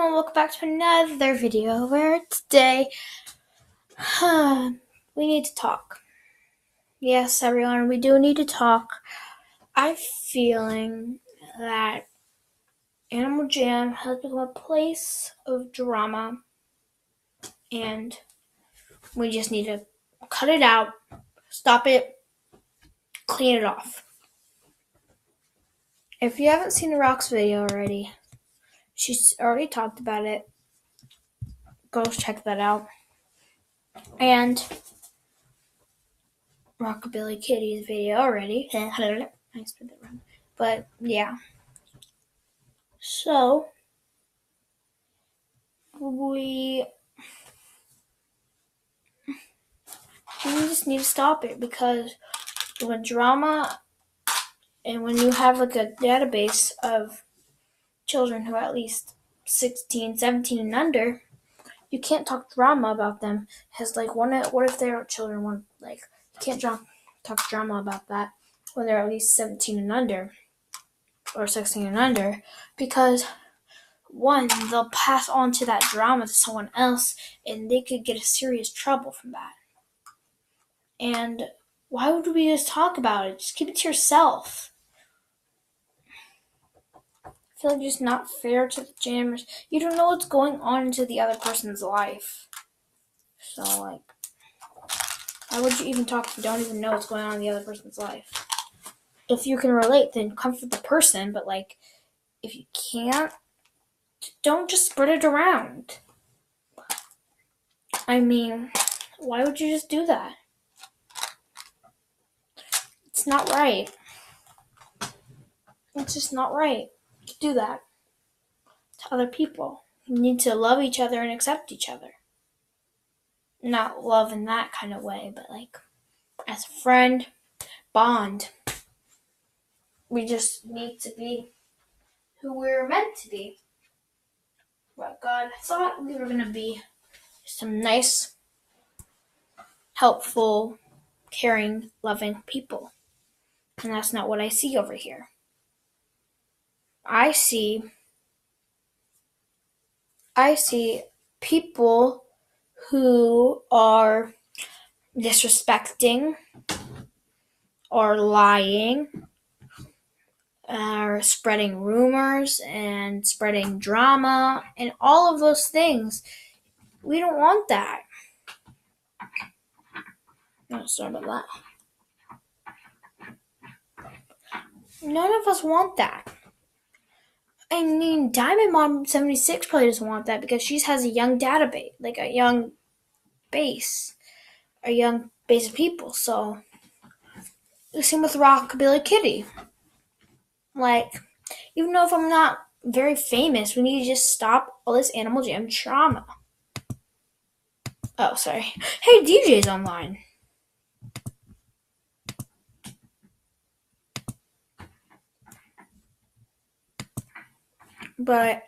everyone, welcome back to another video where today we need to talk. Yes, everyone, we do need to talk. I'm feeling that Animal Jam has become a place of drama and we just need to cut it out, stop it, clean it off. If you haven't seen the Rocks video already, she's already talked about it. Go check that out. And Rockabilly Kitty's video already. I spelled it wrong. But yeah. So we just need to stop it, because when drama and when you have like a database of children who are at least 16, 17 and under, you can't talk drama about them. Because like what if their children want, like, you can't talk drama about that when they're at least 17 and under or 16 and under, because one, they'll pass on to that drama to someone else and they could get a serious trouble from that. And why would we just talk about it? Just keep it to yourself. I feel like it's not fair to the jammers. You don't know what's going on into the other person's life. So, like, why would you even talk if you don't even know what's going on in the other person's life? If you can relate, then comfort the person. But, like, if you can't, don't just spread it around. I mean, why would you just do that? It's not right. It's just not right to do that to other people. You need to love each other and accept each other. Not love in that kind of way, but like as a friend, bond. We just need to be who we're meant to be. What God thought we were going to be. Some nice, helpful, caring, loving people. And that's not what I see over here. I see people who are disrespecting or lying or spreading rumors and spreading drama and all of those things. We don't want that. No, sorry about that. None of us want that. I mean, Diamond Mom 76 probably doesn't want that because she has a young database, like a young base of people. So, the same with Rockabilly Kitty. Like, even though if I'm not very famous, we need to just stop all this Animal Jam drama. Oh, sorry. Hey, DJ's online. But,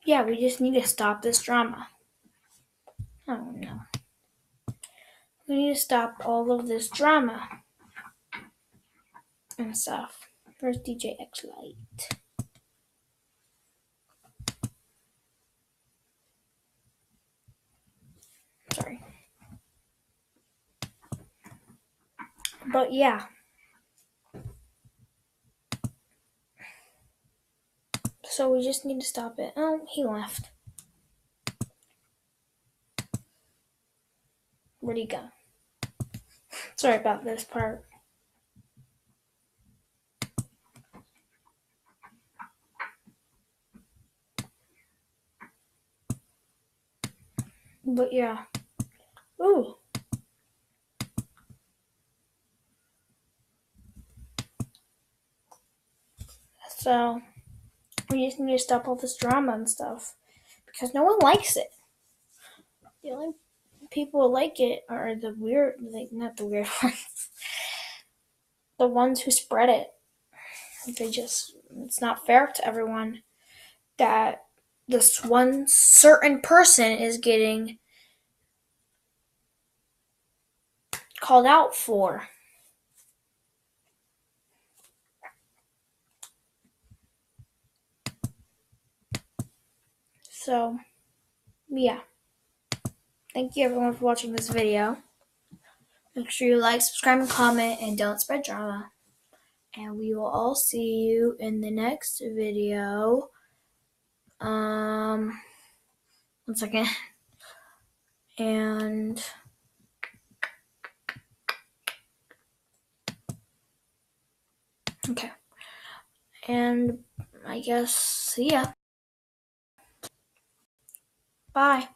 yeah, we just need to stop this drama. Oh, no. We need to stop all of this drama and stuff. Where's DJ X Light? Sorry. But, yeah. So we just need to stop it. Oh, he left. Where'd he go? Sorry about this part. But yeah. Ooh. So we just need to stop all this drama and stuff. Because no one likes it. The only people who like it are the weird, like, not the weird ones. The ones who spread it. It's not fair to everyone that this one certain person is getting called out for. So, yeah. Thank you everyone for watching this video. Make sure you like, subscribe, and comment, and don't spread drama. And we will all see you in the next video. 1 second. And okay. And I guess see ya. Bye.